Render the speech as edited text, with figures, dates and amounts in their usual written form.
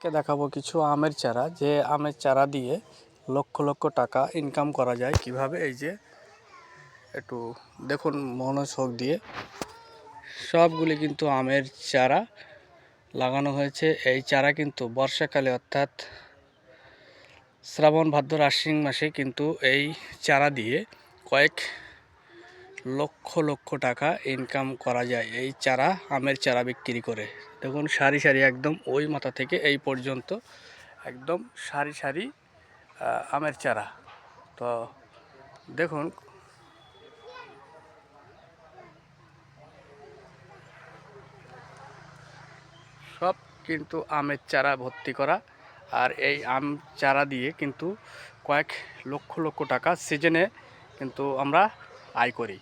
আজকে দেখাবো কিছু আমের চারা, যে আমের চারা দিয়ে লক্ষ লক্ষ টাকা ইনকাম করা যায় কিভাবে। এই যে একটু দেখুন মনোযোগ দিয়ে, সবগুলি কিন্তু আমের চারা লাগানো হয়েছে। এই চারা কিন্তু বর্ষাকালে অর্থাৎ শ্রাবণ ভাদ্র আশ্বিন মাসে কিন্তু এই চারা দিয়ে কয়েক লক্ষ লক্ষ টাকা ইনকাম করা যায় এই চারা, আমের চারা বিক্রি করে। দেখুন সারি সারি একদম ওই মাথা থেকে এই পর্যন্ত একদম সারি সারি আমের চারা। তো দেখুন সব কিন্তু আমের চারা ভর্তি করা, আর এই আম চারা দিয়ে কিন্তু কয়েক লক্ষ লক্ষ টাকা সিজনে কিন্তু আমরা আয় করি।